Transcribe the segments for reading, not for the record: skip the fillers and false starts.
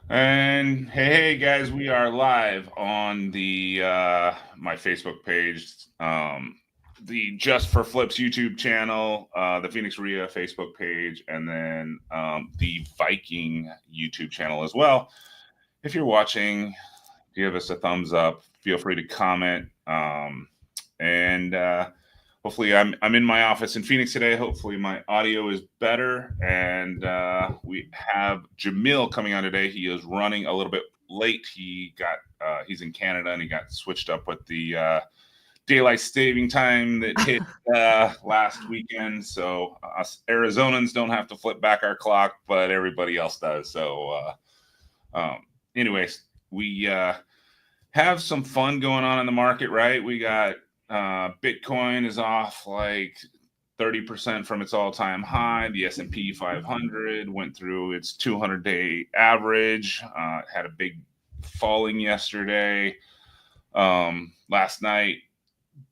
And hey guys, we are live on the my Facebook page, the Just for Flips YouTube channel, the Phoenix Ria Facebook page, and then the Viking YouTube channel as well. If you're watching, give us a thumbs up. Feel free to comment. And Hopefully, I'm in my office in Phoenix today. Hopefully, my audio is better. And we have Jamil coming on today. He is running a little bit late. He's in Canada and he got switched up with the daylight saving time that hit last weekend. So us Arizonans don't have to flip back our clock, but everybody else does. Um, Anyways, we have some fun going on in the market, right? We got Bitcoin is off like 30% from its all-time high. The S&P 500 went through its 200-day average. Had a big falling yesterday. Last night,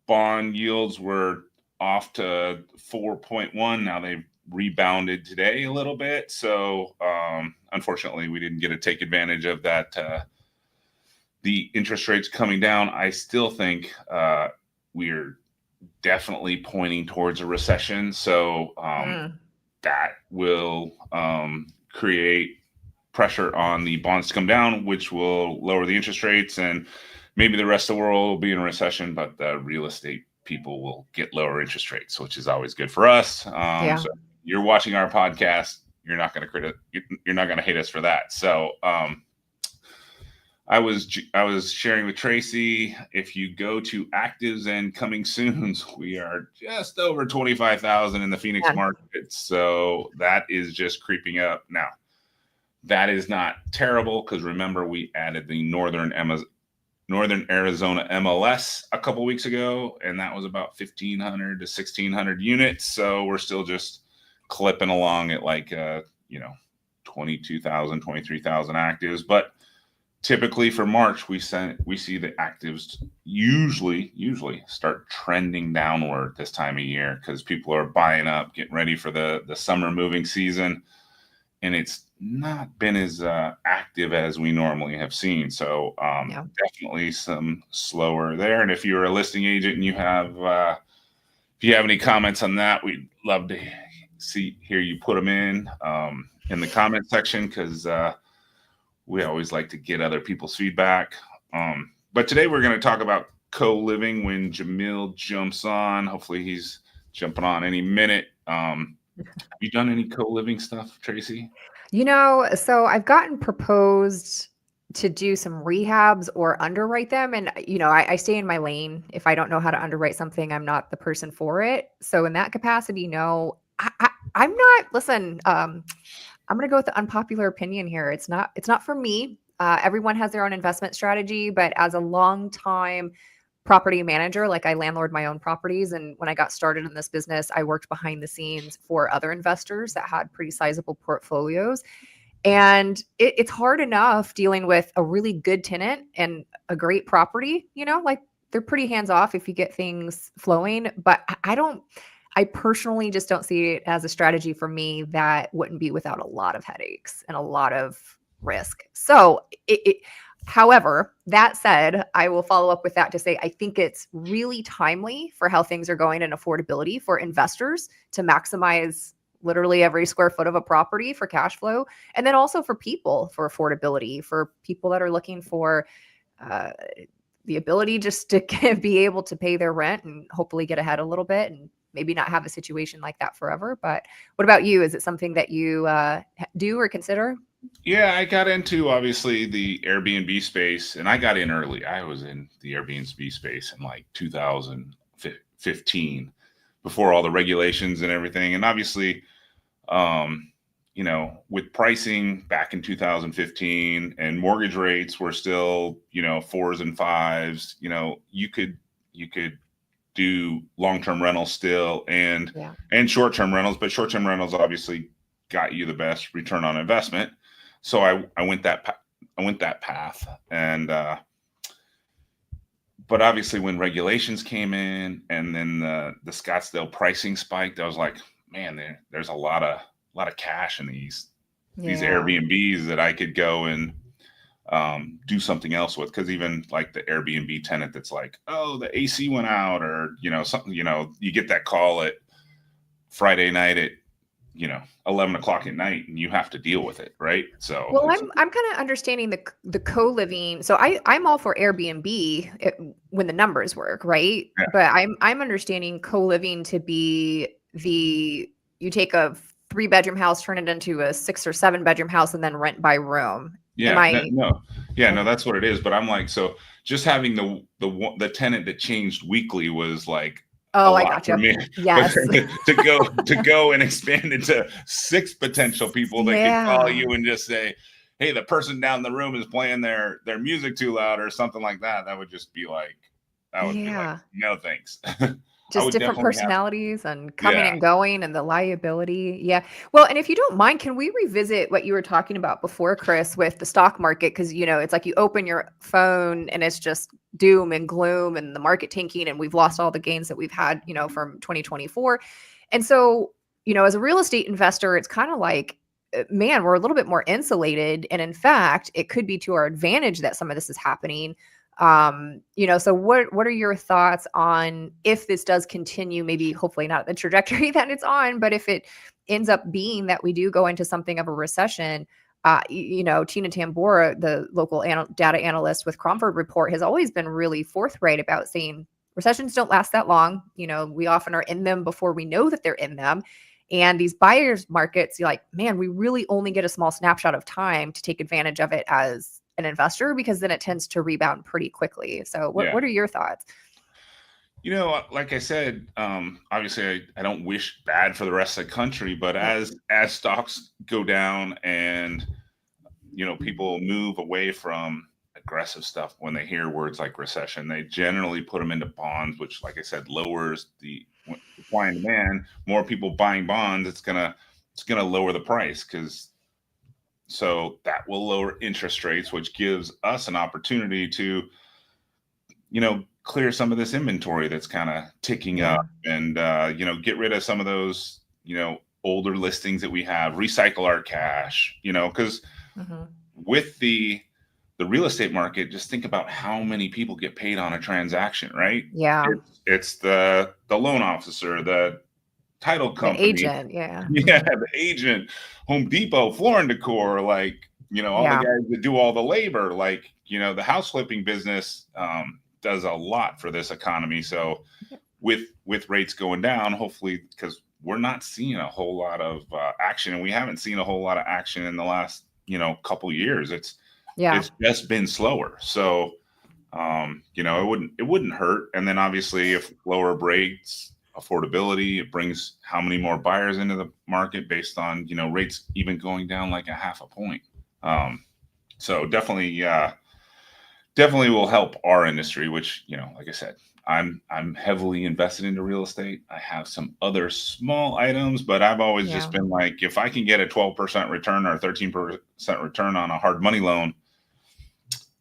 bond yields were off to 4.1. Now they've rebounded today a little bit. So unfortunately, we didn't get to take advantage of that. The interest rates coming down. I still think we're definitely pointing towards a recession. So that will create pressure on the bonds to come down, which will lower the interest rates. And maybe the rest of the world will be in a recession, but the real estate people will get lower interest rates, which is always good for us. So you're watching our podcast, you're not going to you're not going to hate us for that. So I was sharing with Tracy. If you go to actives and coming soons, we are just over 25,000 in the Phoenix market. So that is just creeping up. Now, that is not terrible because remember we added the Northern Arizona MLS a couple weeks ago, and that was about 1,500 to 1,600 units. So we're still just clipping along at like 22,000, 23,000 actives, but typically for March, we see the actives usually start trending downward this time of year because people are buying up, getting ready for the summer moving season, and it's not been as active as we normally have seen. So definitely some slower there. And if you're a listing agent and if you have any comments on that, we'd love to hear you put them in the comment section because we always like to get other people's feedback. But today we're going to talk about co-living when Jamil jumps on. Hopefully he's jumping on any minute. Have you done any co-living stuff, Tracy? So I've gotten proposed to do some rehabs or underwrite them. And, I stay in my lane. If I don't know how to underwrite something, I'm not the person for it. So in that capacity, no, I'm not, listen, I'm going to go with the unpopular opinion here. It's not for me. Everyone has their own investment strategy, but as a long time property manager, like I landlord my own properties. And when I got started in this business, I worked behind the scenes for other investors that had pretty sizable portfolios. And it's hard enough dealing with a really good tenant and a great property, like they're pretty hands off if you get things flowing. But I personally just don't see it as a strategy for me that wouldn't be without a lot of headaches and a lot of risk. So however, that said, I will follow up with that to say, I think it's really timely for how things are going and affordability for investors to maximize literally every square foot of a property for cash flow. And then also for people for affordability, for people that are looking for the ability just to be able to pay their rent and hopefully get ahead a little bit and maybe not have a situation like that forever. But what about you? Is it something that you do or consider? Yeah, I got into obviously the Airbnb space, and I got in early. I was in the Airbnb space in like 2015 before all the regulations and everything. And obviously, with pricing back in 2015 and mortgage rates were still, fours and fives, you could do long-term rentals still and short-term rentals, but short-term rentals obviously got you the best return on investment. So I went that path, and but obviously when regulations came in and then the Scottsdale pricing spiked, I was like, man, there's a lot of cash in these Airbnbs that I could go and do something else with. Because even like the Airbnb tenant that's like, oh, the AC went out, or something, you get that call at Friday night at 11 o'clock at night, and you have to deal with it, right? So Well, I'm kind of understanding the co-living. So I'm all for Airbnb when the numbers work, right? yeah, But I'm understanding co-living to be you take a 3-bedroom house, turn it into a 6 or 7-bedroom house, and then rent by room. Am yeah, I? no, yeah, no, Okay. that's what it is. But I'm like, so just having the tenant that changed weekly was like a Oh, I lot for gotcha. me. But Yes. to go and expand into 6 potential people that could call Yeah. you and just say, hey, the person down the room is playing their music too loud or something like that, that would just be like, Yeah. no thanks. I Just would different definitely have, personalities and coming yeah. and going and the liability. Yeah. Well, and if you don't mind, can we revisit what you were talking about before, Chris, with the stock market? Because, it's like you open your phone and it's just doom and gloom and the market tanking, and we've lost all the gains that we've had, from 2024. And so, as a real estate investor, it's kind of like, man, we're a little bit more insulated. And in fact, it could be to our advantage that some of this is happening. So what are your thoughts on if this does continue, maybe hopefully not the trajectory that it's on, but if it ends up being that we do go into something of a recession? Tina Tambora, the local data analyst with Cromford Report, has always been really forthright about saying recessions don't last that long. We often are in them before we know that they're in them. And these buyers markets, you're like, man, we really only get a small snapshot of time to take advantage of it as an investor, because then it tends to rebound pretty quickly. So Yeah. what are your thoughts? Like I said, obviously I don't wish bad for the rest of the country, but Yep. as stocks go down and people move away from aggressive stuff when they hear words like recession, they generally put them into bonds, which, like I said, lowers the supply and demand. More people buying bonds, it's gonna lower the price, so that will lower interest rates, which gives us an opportunity to clear some of this inventory that's kind of ticking Yeah. up, and get rid of some of those older listings that we have, recycle our cash, because Hmm. with the real estate market, just think about how many people get paid on a transaction, right? Yeah. It's the loan officer, the title The company, agent. Yeah. yeah, Hmm. the agent, Home Depot, Floor and Decor, like all the Yeah. guys that do all the labor, like the house flipping business does a lot for this economy. So with rates going down, hopefully, because we're not seeing a whole lot of action, and we haven't seen a whole lot of action in the last couple years. Yeah. It's just been slower. So it wouldn't hurt. And then obviously, if lower rates, affordability, it brings how many more buyers into the market based on rates even going down like a half a point. So definitely will help our industry, which like I said, I'm heavily invested into real estate. I have some other small items, but I've always just Yeah. been like, if I can get a 12% return or 13% return on a hard money loan,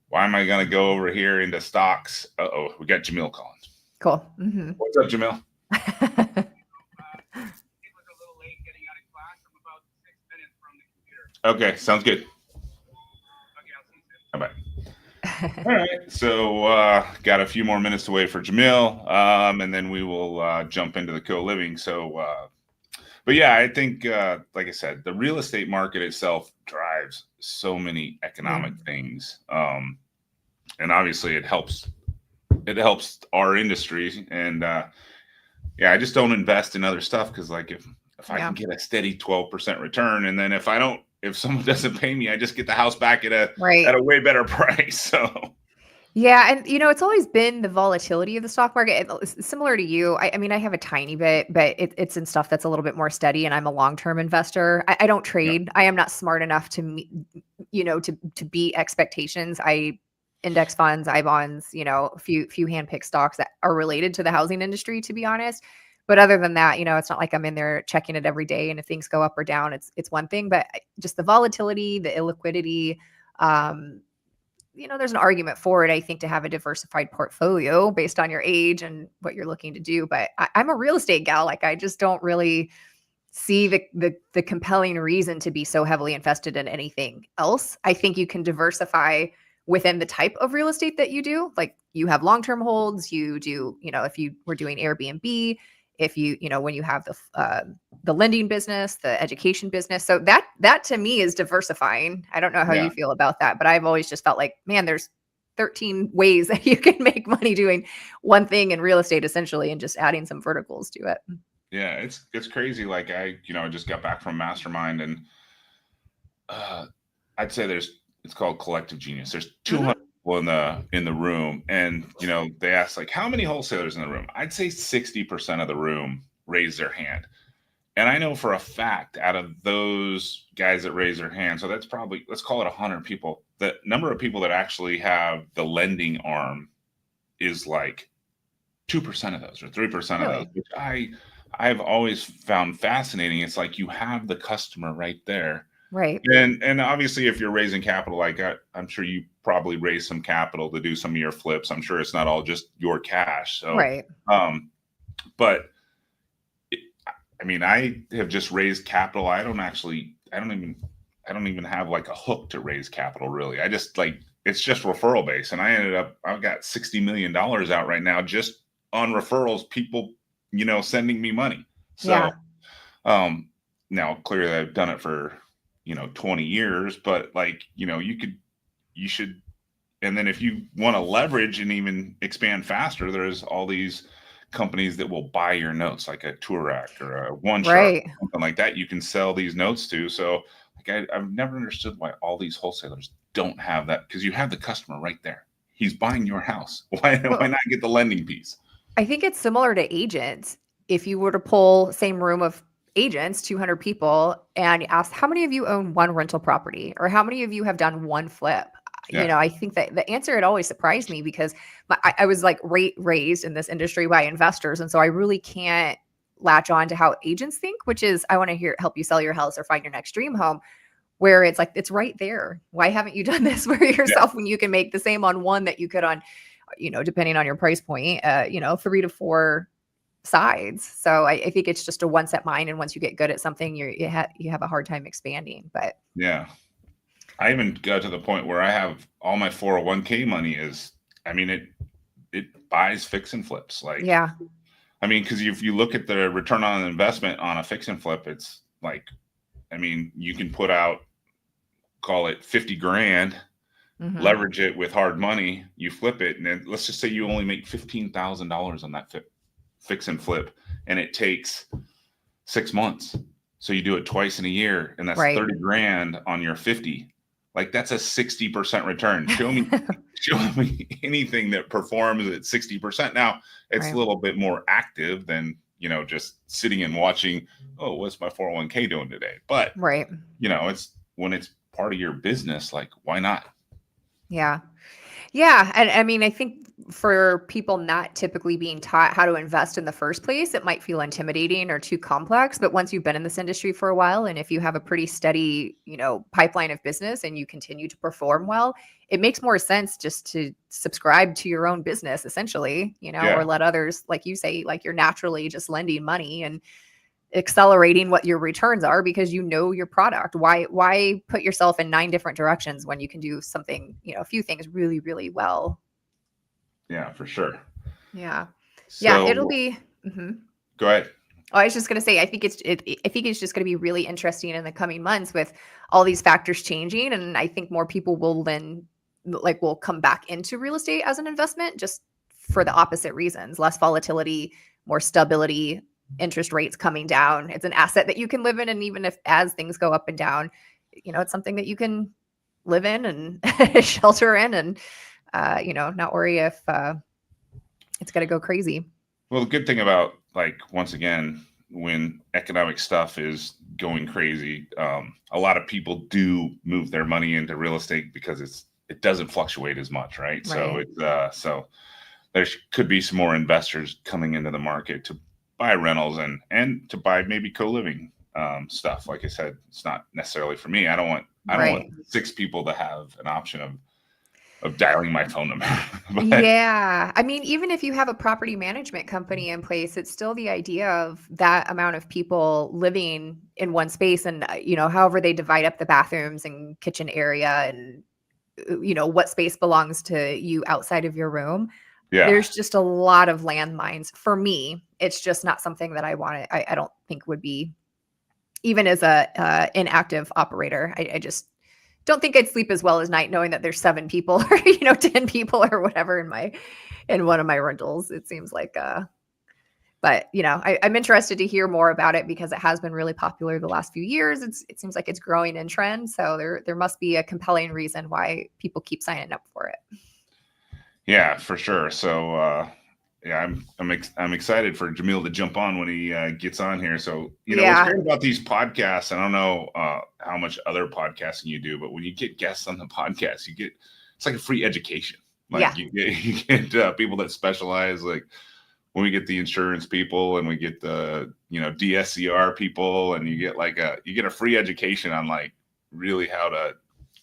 why am I going to go over here into stocks? Uh-oh, we got Jamil calling. Cool. Hmm. What's up, Jamil? Okay, sounds good. Bye bye. All right, so got a few more minutes to wait for Jamil, and then we will jump into the co-living. So, but yeah, I think, like I said, the real estate market itself drives so many Yeah. economic things, and obviously it helps our industry. And yeah, I just don't invest in other stuff because, like, if I Yeah. can get a steady 12% return, and then if someone doesn't pay me, I just get the house back at Right. a way better price. So Yeah, and it's always been the volatility of the stock market. It's similar to you. I mean, I have a tiny bit, but it's in stuff that's a little bit more steady, and I'm a long-term investor. I don't yeah, trade. I am not smart enough to to beat expectations. I index funds, I bonds, a few handpicked stocks that are related to the housing industry, to be honest. But other than that, it's not like I'm in there checking it every day. And if things go up or down, it's one thing. But just the volatility, the illiquidity, um, there's an argument for it, I think, to have a diversified portfolio based on your age and what you're looking to do. But I'm a real estate gal. Like, I just don't really, see the compelling reason to be so heavily invested in anything else. I think you can diversify within the type of real estate that you do. Like you have long-term holds, you do, if you were doing Airbnb, if when you have the lending business, the education business. So that to me is diversifying. I don't know how you feel about that, but I've always just felt like, man, there's 13 ways that you can make money doing one thing in real estate essentially, and just adding some verticals to it. Yeah, it's crazy. Like I just got back from Mastermind, and I'd say it's called Collective Genius. There's 200 people in the room, and they asked like how many wholesalers in the room. I'd say 60% of the room raised their hand, and I know for a fact out of those guys that raise their hand, so that's probably, let's call it 100 people. The number of people that actually have the lending arm is like 2% of those or 3% of those, which I've always found fascinating. It's like you have the customer right there. Right. And obviously if you're raising capital, like I'm sure you probably raise some capital to do some of your flips. I'm sure it's not all just your cash. So, right. But I mean, I have just raised capital. I don't even have like a hook to raise capital really. I just it's just referral based. And I've got $60 million out right now just on referrals, people sending me money. So now clearly I've done it for 20 years, but you should, and then if you want to leverage and even expand faster, there's all these companies that will buy your notes, like a Turac or a One Shot, something like that. You can sell these notes to. So I've never understood why all these wholesalers don't have that, because you have the customer right there. He's buying your house. Why not get the lending piece? I think it's similar to agents. If you were to pull same room of agents, 200 people, and ask how many of you own one rental property or how many of you have done one flip, I think that the answer had always surprised me, because I was like raised in this industry by investors. And so I really can't latch on to how agents think, which is, I want to help you sell your house or find your next dream home, where it's like, it's right there. Why haven't you done this for yourself when you can make the same on one that you could on, depending on your price point, 3 to 4 sides. So I think it's just a one set mind. And once you get good at something, you have a hard time expanding. But I even got to the point where I have all my 401k money it buys fix and flips. Because if you look at the return on investment on a fix and flip, it's like, you can put out, call it 50 grand, leverage it with hard money, you flip it. And then let's just say you only make $15,000 on that fix and flip, and it takes 6 months. So you do it twice in a year, and that's 30 grand on your 50. Like that's a 60% return. Show me anything that performs at 60%. Now it's a little bit more active than, just sitting and watching, oh, what's my 401k doing today? But it's when it's part of your business, like why not? Yeah. And I think for people not typically being taught how to invest in the first place, it might feel intimidating or too complex. But once you've been in this industry for a while, and if you have a pretty steady, pipeline of business and you continue to perform well, it makes more sense just to subscribe to your own business, essentially, or let others, like you say, like you're naturally just lending money and accelerating what your returns are because your product. Why put yourself in 9 different directions when you can do something, a few things really, really well? Yeah, for sure. Yeah. So, it'll be. Go ahead. I was just going to say, I think it's just going to be really interesting in the coming months with all these factors changing. And I think more people will then will come back into real estate as an investment just for the opposite reasons: less volatility, more stability, interest rates coming down. It's an asset that you can live in. And even as things go up and down, it's something that you can live in and shelter in and, not worry if it's going to go crazy. Well, the good thing about, once again, when economic stuff is going crazy, a lot of people do move their money into real estate because it doesn't fluctuate as much, right? So so there could be some more investors coming into the market to buy rentals and to buy maybe co-living stuff. Like I said, it's not necessarily for me. I don't want 6 people to have an option of of dialing my phone number. But, Yeah. I mean, even if you have a property management company in place, it's still the idea of that amount of people living in one space and, however they divide up the bathrooms and kitchen area and, what space belongs to you outside of your room. yeah, There's just a lot of landmines. For me, it's just not something that I don't think would be, even as a inactive operator. I just don't think I'd sleep as well as night knowing that there's 7 people or 10 people or whatever in one of my rentals. It seems like but I'm interested to hear more about it because it has been really popular the last few years. It seems like it's growing in trend, so there must be a compelling reason why people keep signing up for it. yeah, for sure. So yeah, I'm excited for Jamil to jump on when he gets on here. So what's great about these podcasts, I don't know how much other podcasting you do, but when you get guests on the podcast, it's like a free education. Like you get people that specialize, like when we get the insurance people and we get the DSCR people, and you get a free education on like really how to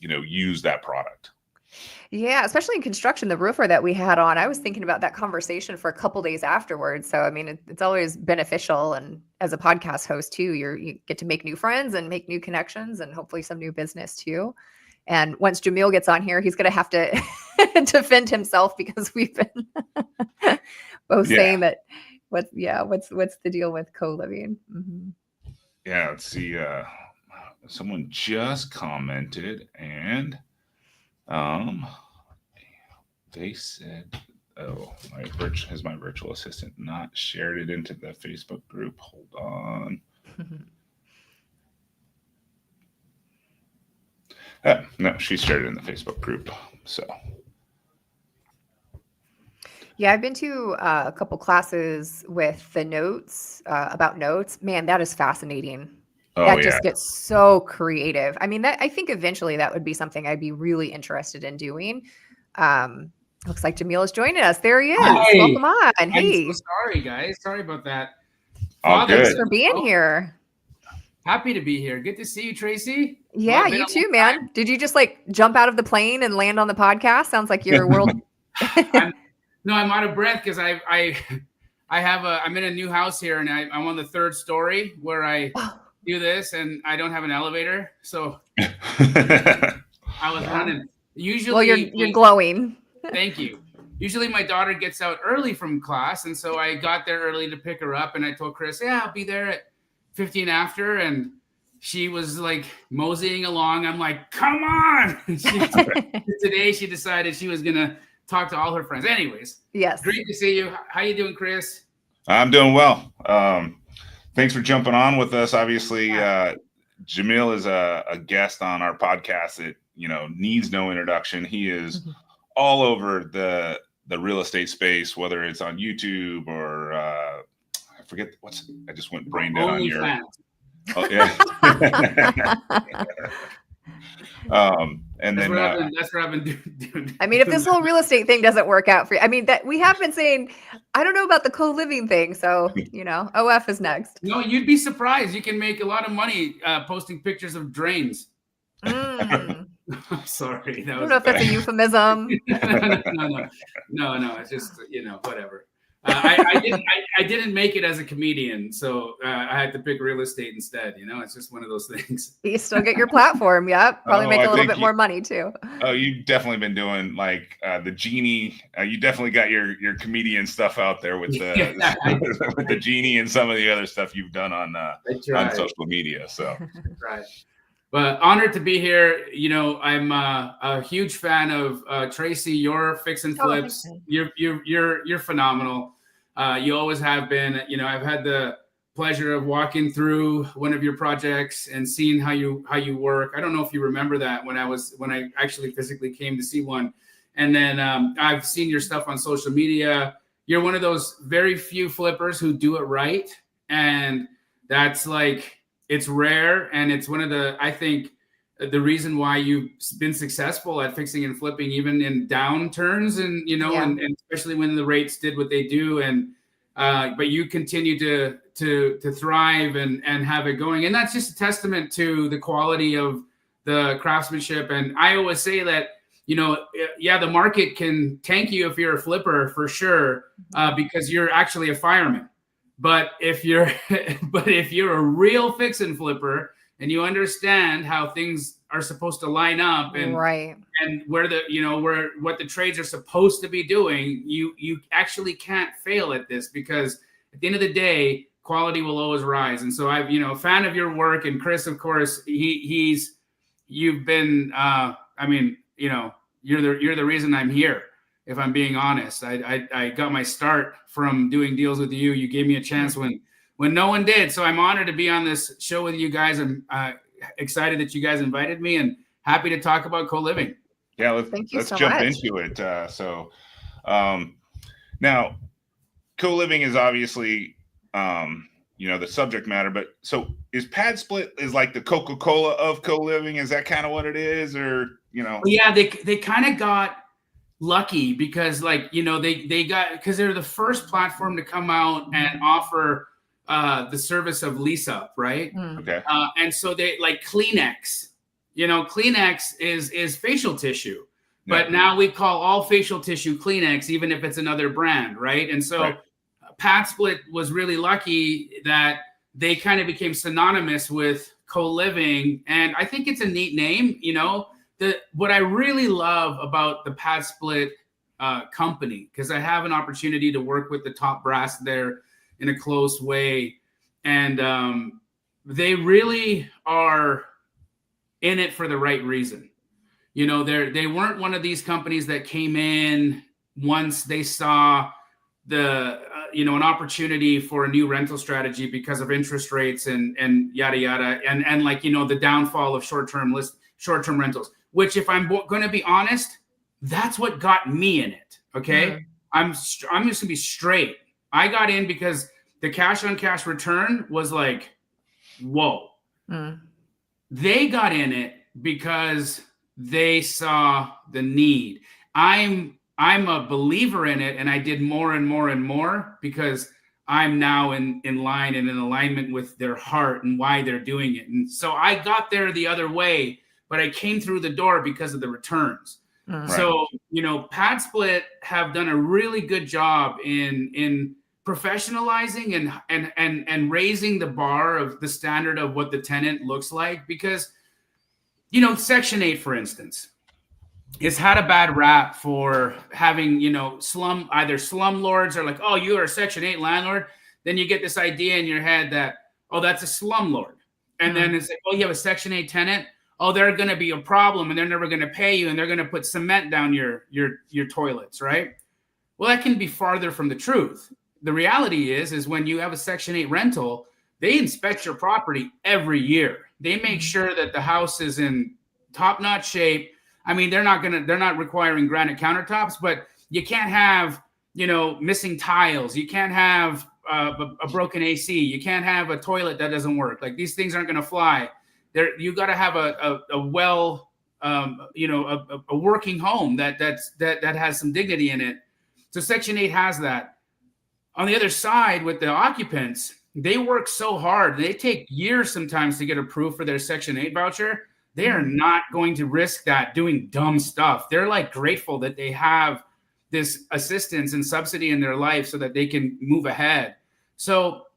use that product. Yeah, especially in construction, the roofer that we had on, I was thinking about that conversation for a couple days afterwards. So, I mean, it's always beneficial. And as a podcast host too, you get to make new friends and make new connections and hopefully some new business too. And once Jamil gets on here, he's going to have to defend himself because we've been both saying that what's the deal with co-living? Mm-hmm. Yeah, let's see. Someone just commented and they said, "Oh, has my virtual assistant not shared it into the Facebook group? Hold on." No, she shared it in the Facebook group. So, yeah, I've been to a couple classes with the notes about notes. Man, that is fascinating. That just gets so creative. I mean, I think eventually that would be something I'd be really interested in doing. Looks like Jamil is joining us. There he is. Hi. Welcome on. Hey. I'm so sorry, guys. Sorry about that. Thanks for being here. Happy to be here. Good to see you, Tracy. Yeah, you too, man. Time. Did you just like jump out of the plane and land on the podcast? Sounds like your world. No, I'm out of breath because I'm in a new house here, and I'm on the 3rd story where I do this, and I don't have an elevator, so I was running. Usually, well, you're glowing. Thank you. Usually, my daughter gets out early from class, and so I got there early to pick her up, and I told Chris, "Yeah, I'll be there at 15 after," and she was like moseying along. I'm like, "Come on!" Today, she decided she was gonna talk to all her friends. Anyways, yes. Great to see you. How you doing, Chris? I'm doing well. Thanks for jumping on with us. Obviously, Jamil is a guest on our podcast that needs no introduction. He is all over the real estate space, whether it's on YouTube or I forget I just went brain dead on your. Oh, yeah. And that's what I've been doing. I mean, if this whole real estate thing doesn't work out for you, I mean, that we have been saying, I don't know about the co-living thing. So, OF is next. No, you'd be surprised. You can make a lot of money posting pictures of drains. Sorry. I don't know if that's a euphemism. No. It's just, whatever. I didn't make it as a comedian, so I had to pick real estate instead. It's just one of those things. You still get your platform, yeah. Probably make a little bit more money too. Oh, you've definitely been doing like the genie. You definitely got your comedian stuff out there with the with the genie and some of the other stuff you've done on social media. So, right. But honored to be here. I'm a huge fan of Tracy. Your fix and flips. You're phenomenal. You always have been. I've had the pleasure of walking through one of your projects and seeing how you work. I don't know if you remember that when I actually physically came to see one, and then I've seen your stuff on social media. You're one of those very few flippers who do it right, and that's like. It's rare, and it's one of I think the reason why you've been successful at fixing and flipping, even in downturns, and and especially when the rates did what they do, and but you continue to thrive and have it going, and that's just a testament to the quality of the craftsmanship. And I always say that yeah, the market can tank you if you're a flipper for sure, because you're actually a fireman. But if you're a real fix and flipper and you understand how things are supposed to line up and where what the trades are supposed to be doing, you actually can't fail at this, because at the end of the day, quality will always rise. And so I've, a fan of your work, and Chris, of course, you've been, you're the reason I'm here. If I'm being honest, I got my start from doing deals with you. You gave me a chance when no one did. So I'm honored to be on this show with you guys. I'm excited that you guys invited me, and happy to talk about co-living. Yeah, let's jump into it. Now, co-living is obviously, the subject matter, but so is Pad Split is like the Coca-Cola of co-living? Is that kind of what it is, or? Yeah, they kind of got lucky because they got, because they're the first platform to come out and offer the service of lease up, right? Okay. And so they like Kleenex. Kleenex is facial tissue, but now we call all facial tissue Kleenex, even if it's another brand, right? And so Pad Split was really lucky that they kind of became synonymous with co-living, and I think it's a neat name. What I really love about the Pad Split company, because I have an opportunity to work with the top brass there in a close way, and they really are in it for the right reason. They weren't one of these companies that came in once they saw an opportunity for a new rental strategy because of interest rates and yada yada, and the downfall of short-term rentals. Which, if I'm going to be honest, that's what got me in it. Okay, I'm just going to be straight. I got in because the cash-on-cash return was like, whoa. They got in it because they saw the need. I'm a believer in it, and I did more and more and more because I'm now in line and in alignment with their heart and why they're doing it. And so I got there the other way, but I came through the door because of the returns. So, Pad Split have done a really good job in professionalizing and raising the bar of the standard of what the tenant looks like, because, Section 8, for instance, has had a bad rap for having, either slumlords or like, oh, you are a Section 8 landlord. Then you get this idea in your head that, oh, that's a slumlord. And then it's like, oh, you have a Section 8 tenant. Oh, they're going to be a problem, and they're never going to pay you, and they're going to put cement down your toilets, right? Well, that can be farther from the truth. The reality is when you have a Section 8 rental, they inspect your property every year. They make sure that the house is in top-notch shape. I mean, they're not requiring granite countertops, but you can't have, missing tiles. You can't have a broken AC. You can't have a toilet that doesn't work. Like, these things aren't going to fly. You got to have a working home that has some dignity in it. So Section 8 has that. On the other side, with the occupants, they work so hard. They take years sometimes to get approved for their Section 8 voucher. They are not going to risk that doing dumb stuff. They're like grateful that they have this assistance and subsidy in their life so that they can move ahead. So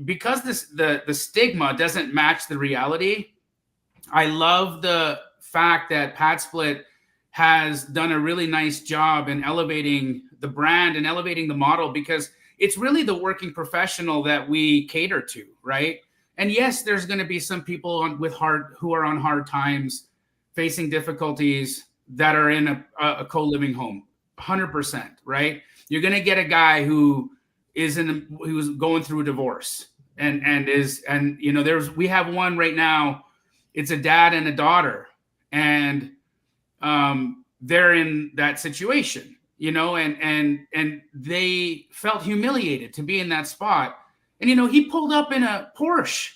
because the stigma doesn't match the reality, I love the fact that Pad Split has done a really nice job in elevating the brand and elevating the model, because it's really the working professional that we cater to, right? And yes, there's going to be some people who are on hard times, facing difficulties, that are in a co-living home, 100%, right? You're going to get a guy who's going through a divorce, and we have one right now. It's a dad and a daughter, and they're in that situation, and they felt humiliated to be in that spot. And, he pulled up in a Porsche,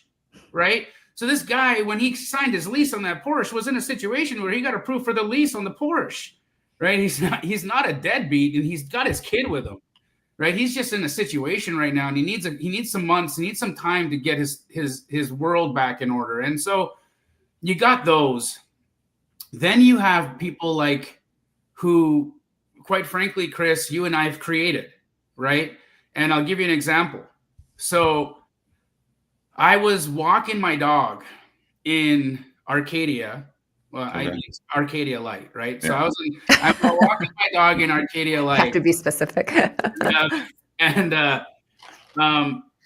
right? So this guy, when he signed his lease on that Porsche, was in a situation where he got approved for the lease on the Porsche, right? He's not a deadbeat, and he's got his kid with him, right? He's just in a situation right now, and he needs some months, he needs some time to get his world back in order. And so you got those. Then you have people like who, quite frankly, Chris, you and I have created, right? And I'll give you an example. So I was walking my dog in Arcadia. Well, I use Arcadia Light, right? So I'm walking my dog in Arcadia Light. Have to be specific. And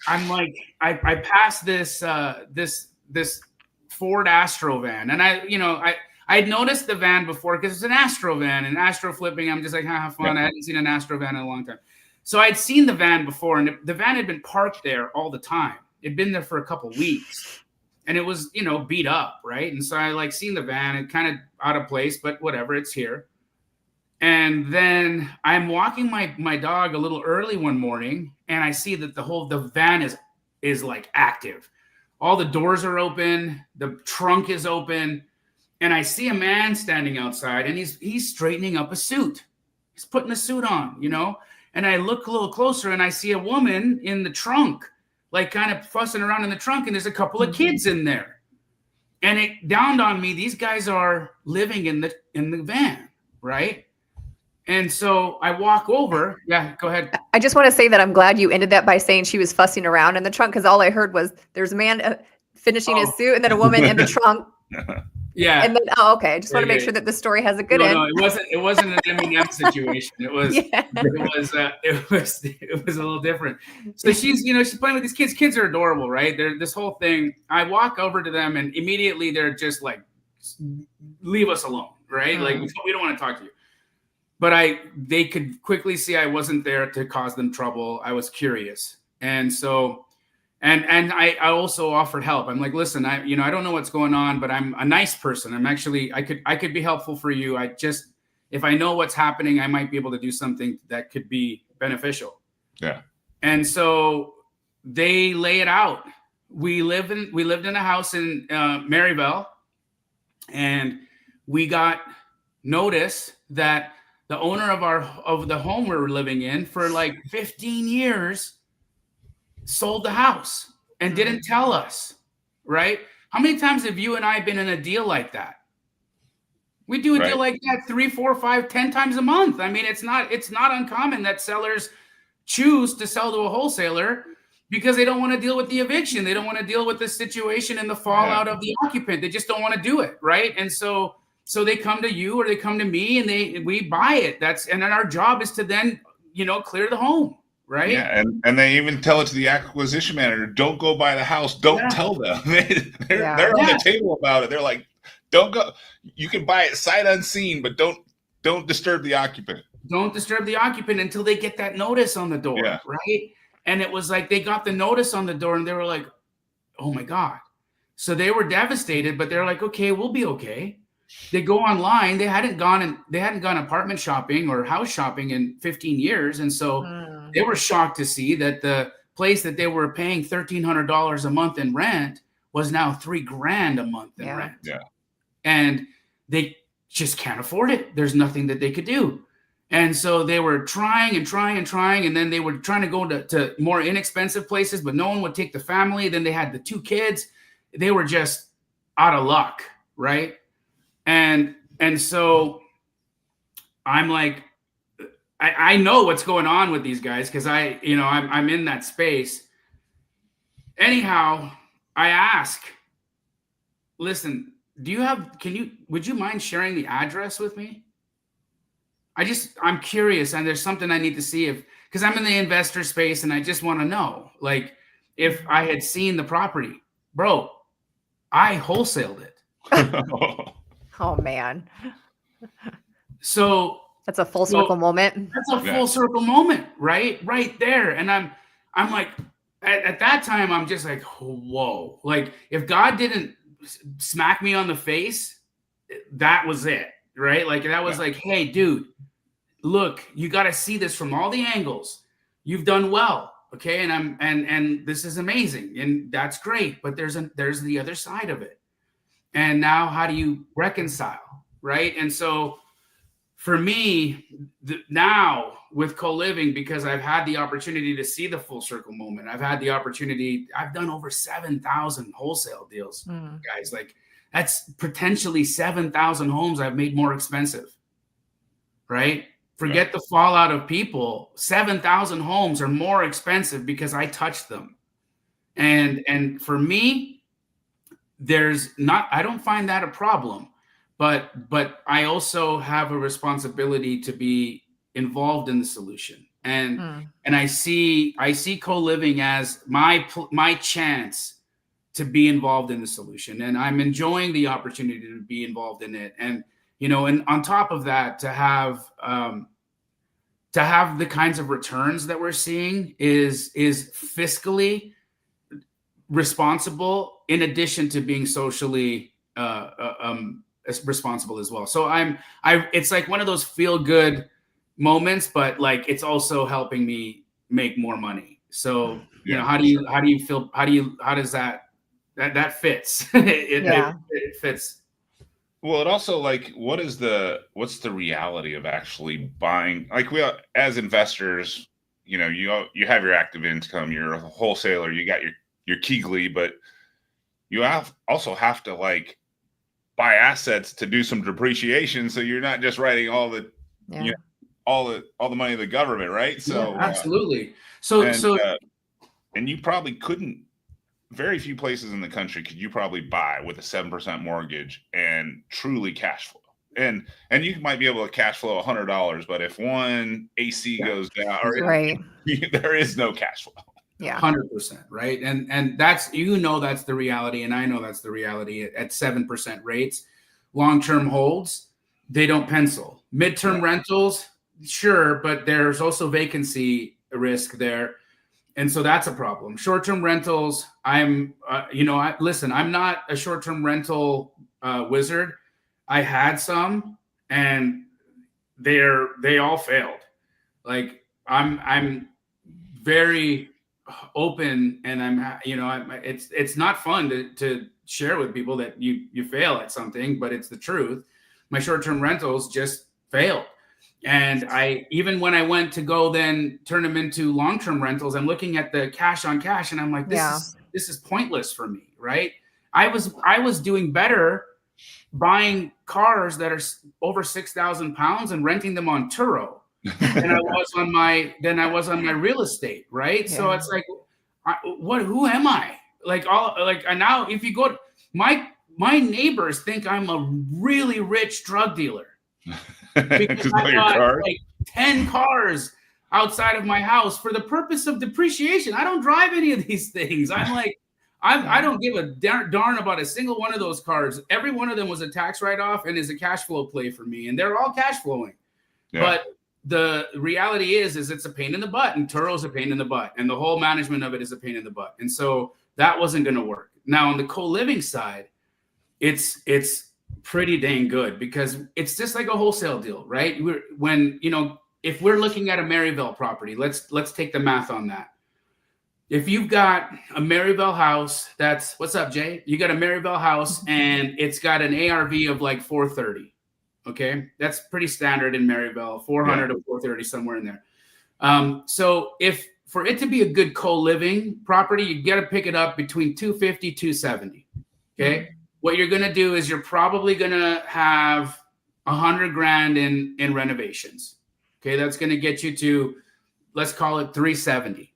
I'm like, I passed this Ford Astro van, and I had noticed the van before because it's an Astro van, and Astro flipping. I'm just like, have fun. I hadn't seen an Astro van in a long time. So I'd seen the van before, and the van had been parked there all the time. It'd been there for a couple of weeks, and it was, beat up, right? And so I seen the van, and kind of out of place, but whatever, it's here. And then I'm walking my dog a little early one morning, and I see that the van is like active. All the doors are open, the trunk is open, and I see a man standing outside, and he's straightening up a suit. He's putting a suit on, And I look a little closer, and I see a woman in the trunk, like kind of fussing around in the trunk, and there's a couple of kids in there. And it dawned on me, these guys are living in the van, right? And so I walk over. Yeah, go ahead. I just want to say that I'm glad you ended that by saying she was fussing around in the trunk, because all I heard was there's a man finishing his suit and then a woman in the trunk. Yeah. And then, okay. I just want to make sure that the story has a good end. No, it wasn't an Eminem situation. It was, it was a little different. So she's playing with these kids. Kids are adorable, right? They're this whole thing. I walk over to them, and immediately they're just like, leave us alone, right? Like, we don't want to talk to you. But they could quickly see I wasn't there to cause them trouble. I was curious. And so, and I also offered help. I'm like, listen, I don't know what's going on, but I'm a nice person. I could be helpful for you. If I know what's happening, I might be able to do something that could be beneficial. Yeah. And so they lay it out. We lived in a house in Maryville, and we got notice that the owner of the home we were living in for like 15 years sold the house and didn't tell us, right? How many times have you and I been in a deal like that? We do a deal like that 3, 4, 5, 10 times a month. I mean, it's not uncommon that sellers choose to sell to a wholesaler because they don't want to deal with the eviction. They don't want to deal with the situation and the fallout of the occupant. They just don't want to do it, right? And so they come to you or they come to me, and we buy it. And then our job is to then, clear the home, right? Yeah, and they even tell it to the acquisition manager, don't go buy the house. Don't tell them. They're on the table about it. They're like, don't go. You can buy it sight unseen, but don't disturb the occupant. Don't disturb the occupant until they get that notice on the door, right? And it was like they got the notice on the door, and they were like, oh my God. So they were devastated, but they're like, okay, we'll be okay. They go online. They hadn't gone apartment shopping or house shopping in 15 years. And so they were shocked to see that the place that they were paying $1,300 a month in rent was now $3,000 a month in rent. Yeah. And they just can't afford it. There's nothing that they could do. And so they were trying. And then they were trying to go to more inexpensive places, but no one would take the family. Then they had the 2 kids. They were just out of luck. Right. And so I'm like, I know what's going on with these guys because I'm in that space. Anyhow, I ask, listen, would you mind sharing the address with me? I'm curious, and there's something I need to see because I'm in the investor space and I just want to know, like, if I had seen the property. Bro, I wholesaled it. Oh man. So that's a full circle moment. That's a full circle moment, right? Right there. And I'm like, at that time, I'm just like, whoa. Like, if God didn't smack me on the face, that was it, right? Like, that was like, hey, dude, look, you got to see this from all the angles. You've done well, okay? And this is amazing, and that's great. But there's the other side of it. And now, how do you reconcile, right? And so, for me, now with co-living, because I've had the opportunity to see the full circle moment, I've done over 7,000 wholesale deals, guys. Like, that's potentially 7,000 homes I've made more expensive. right? Forget the fallout of people. 7,000 homes are more expensive because I touched them. And for me, I don't find that a problem, but I also have a responsibility to be involved in the solution. And I see co-living as my chance to be involved in the solution, and I'm enjoying the opportunity to be involved in it. And and on top of that, to have the kinds of returns that we're seeing is fiscally responsible, in addition to being socially responsible as well. So it's like one of those feel good moments, but like it's also helping me make more money. So how do you feel? How does that fits? It fits. Well, it also, like, what's the reality of actually buying? Like, we as investors, you have your active income, you're a wholesaler, you got your Keegly, but you also have to like buy assets to do some depreciation, so you're not just writing all the all the money of the government, right? So absolutely. And you probably couldn't. Very few places in the country could you probably buy with a 7% mortgage and truly cash flow. And you might be able to cash flow $100, but if one AC goes down, there is no cash flow. Yeah, 100%, right? And that's that's the reality, and I know that's the reality. At 7% rates, long-term holds, they don't pencil. Midterm rentals, sure, but there's also vacancy risk there. And so that's a problem. Short-term rentals, listen, I'm not a short-term rental wizard. I had some, and they all failed. Like I'm very open, and it's not fun to share with people that you fail at something, but it's the truth. My short-term rentals just failed. And even when I went to go then turn them into long-term rentals, I'm looking at the cash on cash, and I'm like, this is pointless for me, right? I was doing better buying cars that are over 6,000 pounds and renting them on Turo than I was on my real estate, right? Yeah. So it's like, who am I? Now if you go to my neighbors think I'm a really rich drug dealer. Because I got like 10 cars outside of my house for the purpose of depreciation. I don't drive any of these things. I don't give a darn about a single one of those cars. Every one of them was a tax write-off and is a cash flow play for me. And they're all cash flowing. Yeah. But the reality is it's a pain in the butt, and Turo's a pain in the butt, and the whole management of it is a pain in the butt. And so that wasn't going to work. Now on the co-living side, it's pretty dang good, because it's just like a wholesale deal, right? If we're looking at a Maryville property, let's take the math on that. If you've got a Maryville house, what's up, Jay? You got a Maryville house and it's got an ARV of like 430. Okay, that's pretty standard in Maryville, 400 to 430, somewhere in there. So if for it to be a good co-living property, you got to pick it up between 250, 270. Okay. What you're going to do is you're probably going to have $100,000 in renovations. Okay. That's going to get you to, let's call it 370.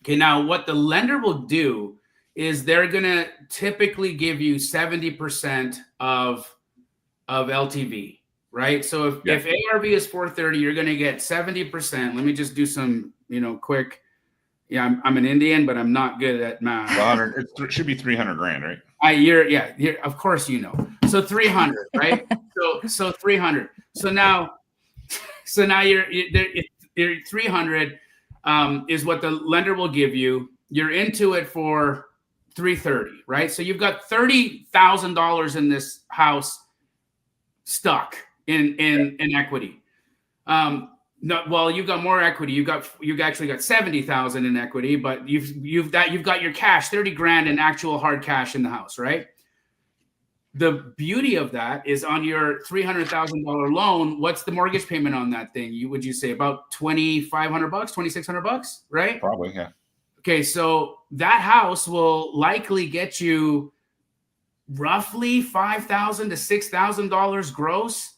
Okay. Now what the lender will do is they're going to typically give you 70% of LTV, right? So if ARV is 430, you're going to get 70%. Let me just do some, quick. Yeah. I'm an Indian, but I'm not good at math. It should be $300,000, right? You're of course So 300, right? So 300. So now you're 300 is what the lender will give you. You're into it for 330, right? So you've got $30,000 in this house stuck in equity. You've got more equity. You've actually got 70,000 in equity, but you've got your cash, 30 grand in actual hard cash in the house, right? The beauty of that is on your $300,000 loan. What's the mortgage payment on that thing? Would you say about $2,500, $2,600, right? Probably, yeah. Okay, so that house will likely get you roughly $5,000 to $6,000 gross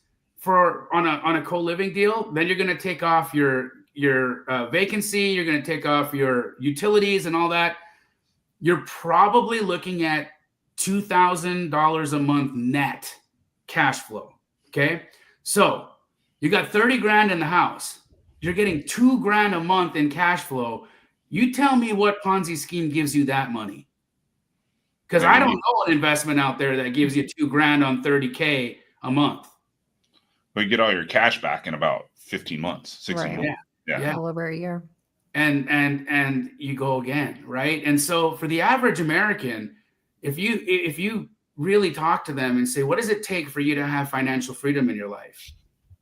on a co-living deal, then you're going to take off your vacancy, you're going to take off your utilities and all that. You're probably looking at $2,000 a month net cash flow. Okay. So you got 30 grand in the house. You're getting $2 grand a month in cash flow. You tell me what Ponzi scheme gives you that money. Because I don't know an investment out there that gives you $2 grand on 30K a month. But you get all your cash back in about 15 months, 16 Right. months. Yeah. A little over a year. And you go again, right? And so for the average American, if you really talk to them and say, what does it take for you to have financial freedom in your life?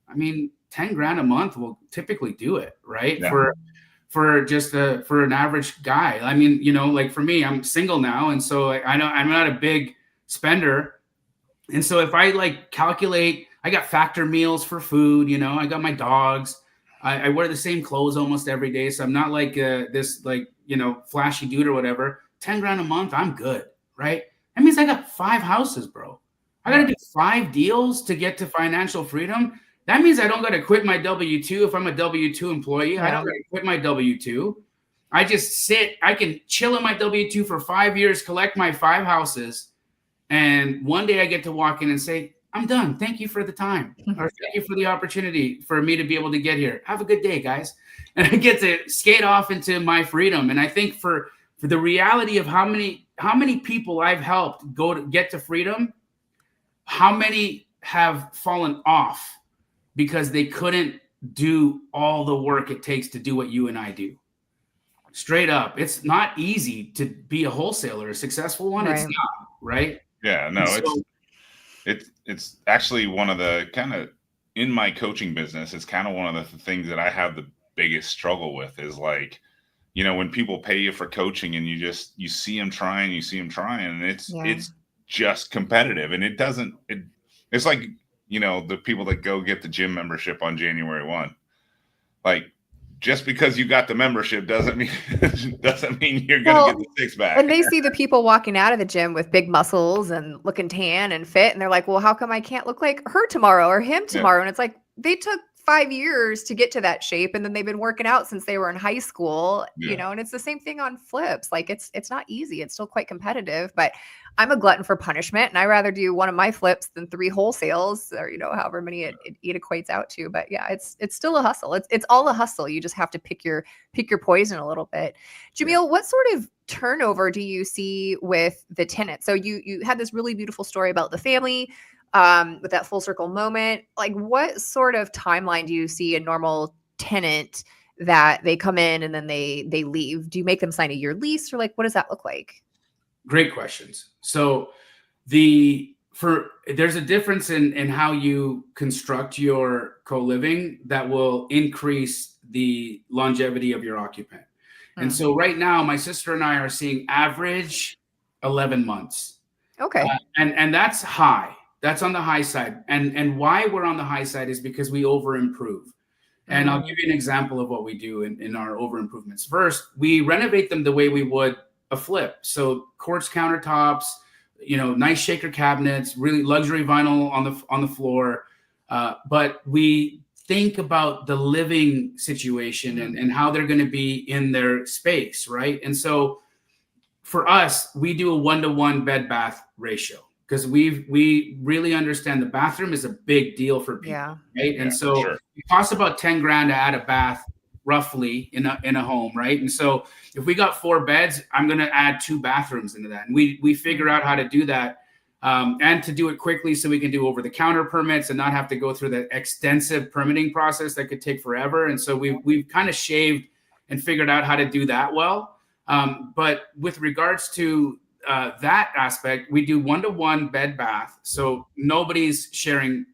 I mean, 10 grand a month will typically do it, right? Yeah. For an average guy. I mean, you know, like for me, I'm single now. And so I know I'm not a big spender. And so if I like calculate, I got factor meals for food, you know, I got my dogs. I wear the same clothes almost every day. So I'm not like this, like, you know, flashy dude or whatever. 10 grand a month, I'm good, right? That means I got 5 houses, bro. I got to do 5 deals to get to financial freedom. That means I don't got to quit my W-2 if I'm a W-2 employee. I don't got to quit my W-2. I just sit. I can chill in my W-2 for 5 years, collect my 5 houses. And one day I get to walk in and say, I'm done. Thank you for the time. Or thank you for the opportunity for me to be able to get here. Have a good day, guys. And I get to skate off into my freedom. And I think for the reality of how many people I've helped get to freedom, how many have fallen off because they couldn't do all the work it takes to do what you and I do. Straight up. It's not easy to be a wholesaler, a successful one. Right. It's not, right? Yeah, no, it's actually one of the kind of, in my coaching business, it's kind of one of the things that I have the biggest struggle with is like, you know, when people pay you for coaching and you see them trying, and it's just competitive, and it's like, you know, the people that go get the gym membership on January 1, like, just because you got the membership doesn't mean you're going to get the six back. And they see the people walking out of the gym with big muscles and looking tan and fit, and they're like, well, how come I can't look like her tomorrow or him tomorrow? Yeah. And it's like, they took 5 years to get to that shape, and then they've been working out since they were in high school, you know, and it's the same thing on flips. Like it's not easy. It's still quite competitive, but I'm a glutton for punishment, and I rather do one of my flips than 3 wholesales, or, you know, however many it equates out to. But yeah, it's still a hustle. It's all a hustle. You just have to pick your poison a little bit. Jamil, what sort of turnover do you see with the tenants? So you had this really beautiful story about the family, with that full circle moment. Like, what sort of timeline do you see a normal tenant that they come in and then they leave? Do you make them sign a year lease, or like, what does that look like? Great questions. So there's a difference in how you construct your co-living that will increase the longevity of your occupant. And so right now, my sister and I are seeing average 11 months. Okay. And that's high. That's on the high side. And why we're on the high side is because we over improve. And I'll give you an example of what we do in our over improvements. First, we renovate them the way we would a flip. So quartz countertops, you know, nice shaker cabinets, really luxury vinyl on the floor. But we think about the living situation and how they're going to be in their space, right? And so for us, we do a 1-to-1 bed bath ratio, because we really understand the bathroom is a big deal for people, right? And so it costs about 10 grand to add a bath roughly in a home, right? And so if we got 4 beds, I'm going to add 2 bathrooms into that. And we figure out how to do that, and to do it quickly so we can do over the counter permits and not have to go through the extensive permitting process that could take forever. And so we've kind of shaved and figured out how to do that well. But with regards to that aspect, we do 1-to-1 bed bath. So nobody's sharing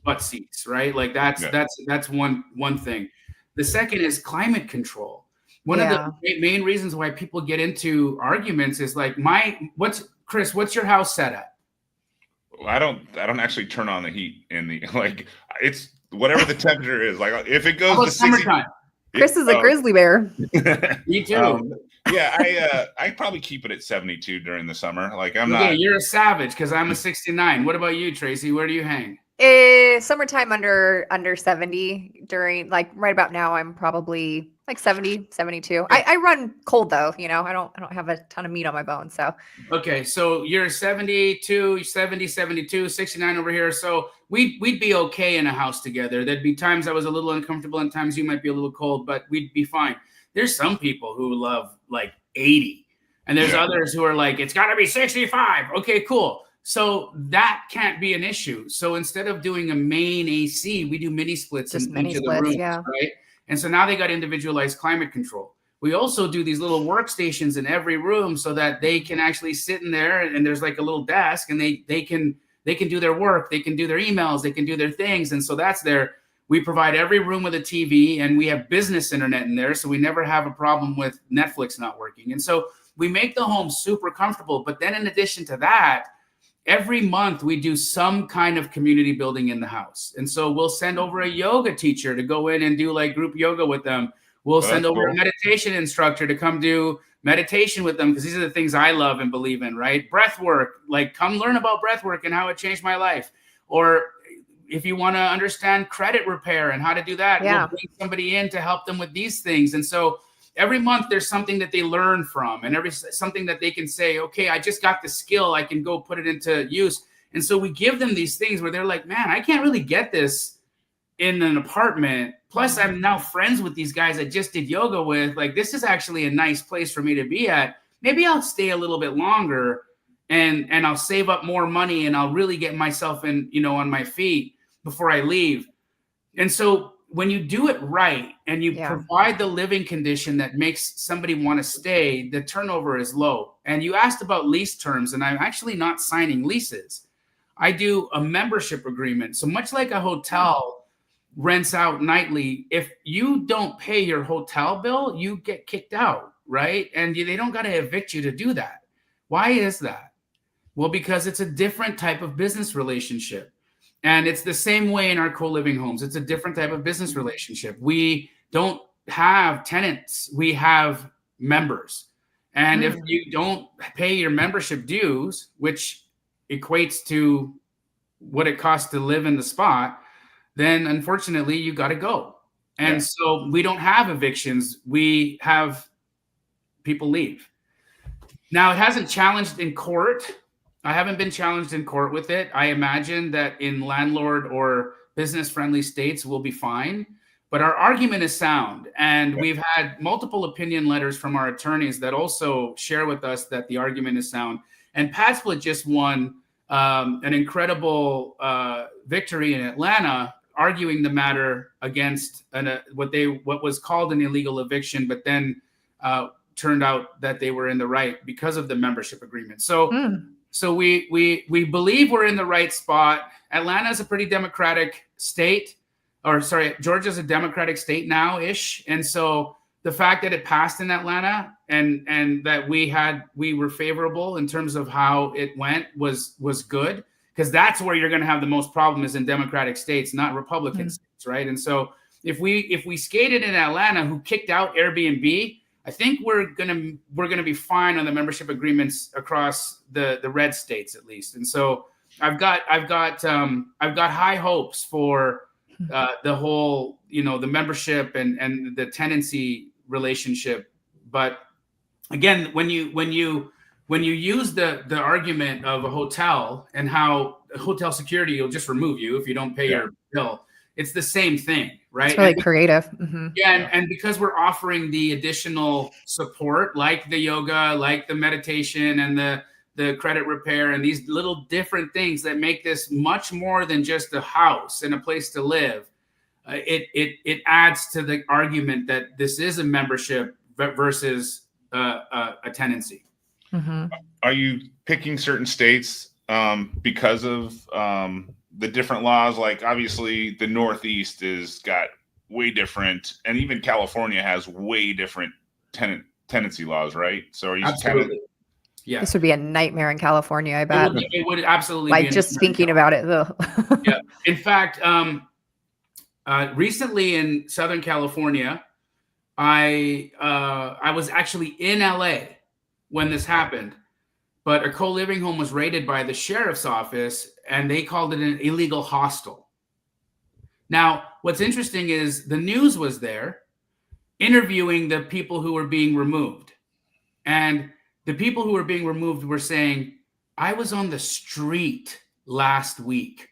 butt seats, right? Like that's one thing. The second is climate control. One of the main reasons why people get into arguments is like, what's your house set at? I don't actually turn on the heat in the, like, it's whatever the temperature is. Like if it goes to 60, summertime. Chris is a grizzly bear. Me too. I probably keep it at 72 during the summer. Like I'm not. You're a savage because I'm a 69. What about you, Tracy? Where do you hang? Summertime under 70. During like right about now I'm probably like 70, 72. I run cold though, I don't have a ton of meat on my bones. So Okay, so you're 72, 70, 72, 69 over here. So we'd be okay in a house together. There'd be times I was a little uncomfortable and times you might be a little cold, but we'd be fine. There's some people who love like 80, and there's others who are like, it's got to be 65. Okay, cool. So that can't be an issue. So instead of doing a main AC, we do mini splits just in mini each of the splits, rooms, yeah. right? And so now they got individualized climate control. We also do these little workstations in every room so that they can actually sit in there, and there's like a little desk, and they can do their work, they can do their emails, they can do their things. And so that's there. We provide every room with a TV, and we have business internet in there, so we never have a problem with Netflix not working. And so we make the home super comfortable. But then in addition to that, every month we do some kind of community building in the house. And so we'll send over a yoga teacher to go in and do like group yoga with them. We'll send over a meditation instructor to come do meditation with them, because these are the things I love and believe in, right? Breath work, like come learn about breath work and how it changed my life. Or if you want to understand credit repair and how to do that, we'll bring somebody in to help them with these things. And so every month there's something that they learn from, and something that they can say, okay, I just got the skill, I can go put it into use. And so we give them these things where they're like, man, I can't really get this in an apartment. Plus I'm now friends with these guys I just did yoga with. Like, this is actually a nice place for me to be at. Maybe I'll stay a little bit longer and I'll save up more money, and I'll really get myself in, on my feet before I leave. And so when you do it right and you provide the living condition that makes somebody want to stay, the turnover is low. And you asked about lease terms, and I'm actually not signing leases. I do a membership agreement. So much like a hotel rents out nightly, if you don't pay your hotel bill, you get kicked out, right? And they don't got to evict you to do that. Why is that? Well, because it's a different type of business relationship. And it's the same way in our co-living homes. It's a different type of business relationship. We don't have tenants. We have members. And if you don't pay your membership dues, which equates to what it costs to live in the spot, then unfortunately you got to go. And so we don't have evictions. We have people leave. Now, it hasn't challenged in court. I haven't been challenged in court with it. I imagine that in landlord or business-friendly states we'll be fine. But our argument is sound. And we've had multiple opinion letters from our attorneys that also share with us that the argument is sound. And PadSplit just won an incredible victory in Atlanta, arguing the matter against what was called an illegal eviction, but then turned out that they were in the right because of the membership agreement. So we believe we're in the right spot. Atlanta is a pretty democratic state, Georgia's a democratic state now-ish. And so the fact that it passed in Atlanta and that we were favorable in terms of how it went was good, because that's where you're going to have the most problem, is in democratic states, not Republican states, right? And so if we skated in Atlanta, who kicked out Airbnb, I think we're gonna be fine on the membership agreements across the red states, at least. And so I've got high hopes for the whole, the membership and the tenancy relationship. But again, when you use the argument of a hotel and how hotel security will just remove you if you don't pay your bill, it's the same thing, right? It's really creative. And because we're offering the additional support, like the yoga, like the meditation, and the credit repair, and these little different things that make this much more than just a house and a place to live, it adds to the argument that this is a membership versus a tenancy. Are you picking certain states because of the different laws? Like, obviously the Northeast has got way different, and even California has way different tenancy laws, right? So are you Absolutely. Yeah, this would be a nightmare in California, I bet. It would absolutely like be just thinking about it. Yeah. In fact, recently in Southern California, I was actually in LA when this happened, but a co-living home was raided by the sheriff's office, and they called it an illegal hostel. Now, what's interesting is the news was there interviewing the people who were being removed. And the people who were being removed were saying, I was on the street last week.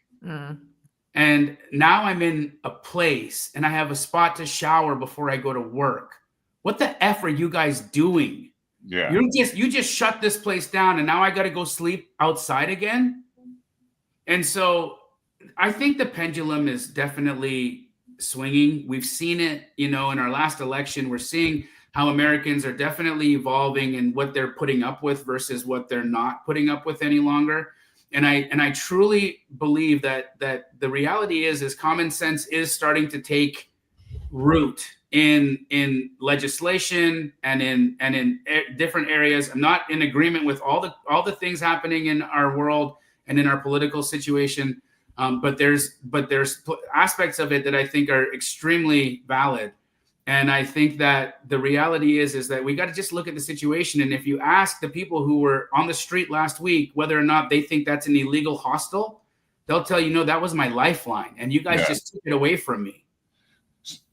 And now I'm in a place and I have a spot to shower before I go to work. What the F are you guys doing? Yeah. You just shut this place down and now I got to go sleep outside again. And so I think the pendulum is definitely swinging. We've seen it, in our last election. We're seeing how Americans are definitely evolving in what they're putting up with versus what they're not putting up with any longer. And I truly believe that the reality is common sense is starting to take root in legislation and in different areas. I'm not in agreement with all the things happening in our world and in our political situation, but there's aspects of it that I think are extremely valid. And I think that the reality is that we got to just look at the situation. And if you ask the people who were on the street last week whether or not they think that's an illegal hostel, they'll tell you, no, that was my lifeline. And you guys just took it away from me.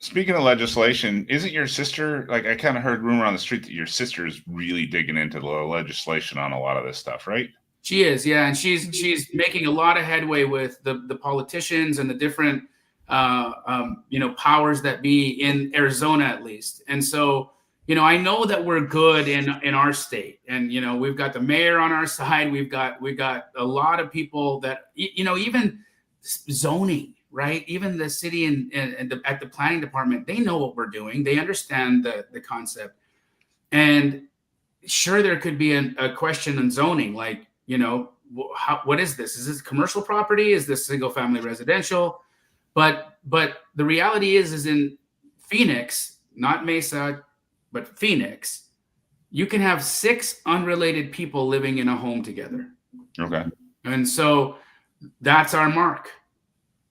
Speaking of legislation, isn't your sister, like I kind of heard rumor on the street that your sister is really digging into the legislation on a lot of this stuff, right? She is, yeah. And she's making a lot of headway with the politicians and the different powers that be in Arizona, at least. And so, I know that we're good in our state, and we've got the mayor on our side. We've got a lot of people that even zoning, right? Even the city and at the planning department, they know what we're doing. They understand the concept. And sure, there could be a question on zoning, like what is this? Is this commercial property? Is this single family residential? But the reality is in Phoenix, not Mesa, but Phoenix, you can have 6 unrelated people living in a home together. Okay. And so that's our mark.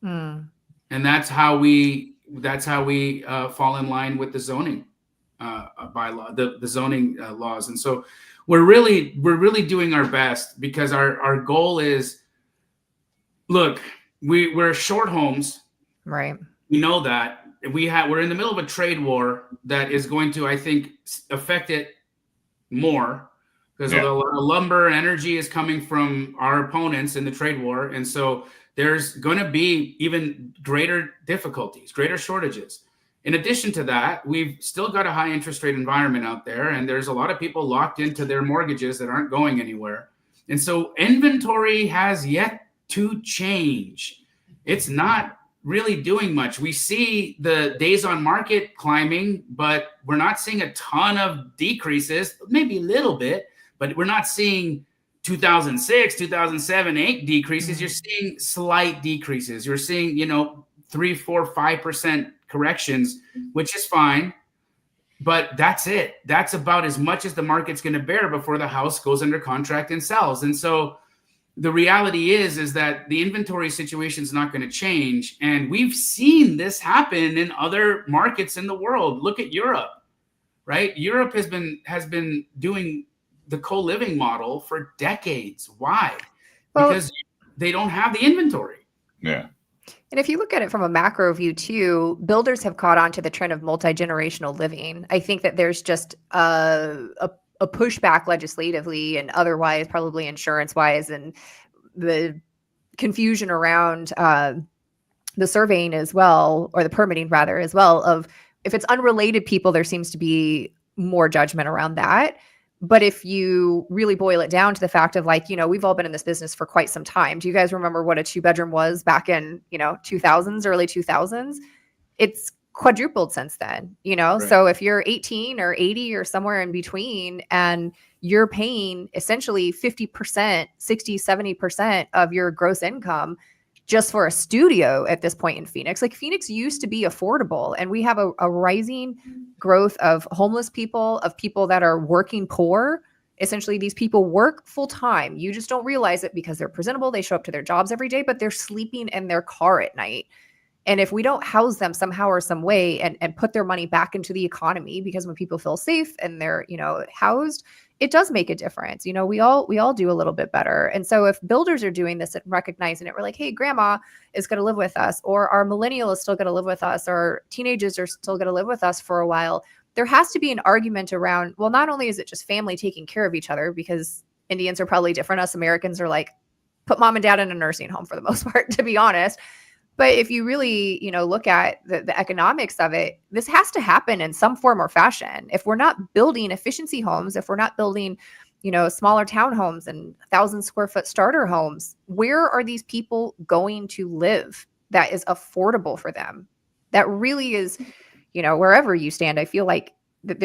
And that's how we fall in line with the zoning bylaw, the zoning laws. And so we're really doing our best, because our goal is, look, we're short homes. Right. We know that we're in the middle of a trade war that is going to, I think, affect it more, because a lot of lumber and energy is coming from our opponents in the trade war. And so there's going to be even greater difficulties, greater shortages. In addition to that, we've still got a high interest rate environment out there, and there's a lot of people locked into their mortgages that aren't going anywhere. And so inventory has yet to change. It's not really doing much. We see the days on market climbing, but we're not seeing a ton of decreases, maybe a little bit, but we're not seeing 2006, 2007, 8 decreases. You're seeing slight decreases. You're seeing, 3, 4, 5% corrections, which is fine. But that's it. That's about as much as the market's going to bear before the house goes under contract and sells. And so the reality is that the inventory situation is not going to change. And we've seen this happen in other markets in the world. Look at Europe, right? Europe has been doing the co-living model for decades. Why? Because they don't have the inventory. Yeah. And if you look at it from a macro view too, builders have caught on to the trend of multi-generational living. I think that there's just a pushback legislatively and otherwise, probably insurance-wise, and the confusion around the surveying as well, or the permitting rather as well, of if it's unrelated people, there seems to be more judgment around that. But if you really boil it down to the fact of we've all been in this business for quite some time. Do you guys remember what a 2-bedroom was back in, 2000s, early 2000s? It's quadrupled since then, Right. So if you're 18 or 80 or somewhere in between, and you're paying essentially 50%, 60, 70% of your gross income just for a studio at this point in Phoenix. Like, Phoenix used to be affordable, and we have a rising growth of homeless people, of people that are working poor. Essentially, these people work full time. You just don't realize it because they're presentable. They show up to their jobs every day, but they're sleeping in their car at night. And if we don't house them somehow or some way and put their money back into the economy, because when people feel safe and they're, housed, it does make a difference. We all do a little bit better. And so if builders are doing this and recognizing it, we're like, hey, grandma is going to live with us, or our millennial is still going to live with us, or teenagers are still going to live with us for a while. There has to be an argument around, well, not only is it just family taking care of each other, because Indians are probably different. Us Americans are like, put mom and dad in a nursing home for the most part, to be honest. But if you really, look at the economics of it, this has to happen in some form or fashion. If we're not building efficiency homes, if we're not building, smaller townhomes and 1,000 square foot starter homes, where are these people going to live that is affordable for them? That really is, wherever you stand, I feel like that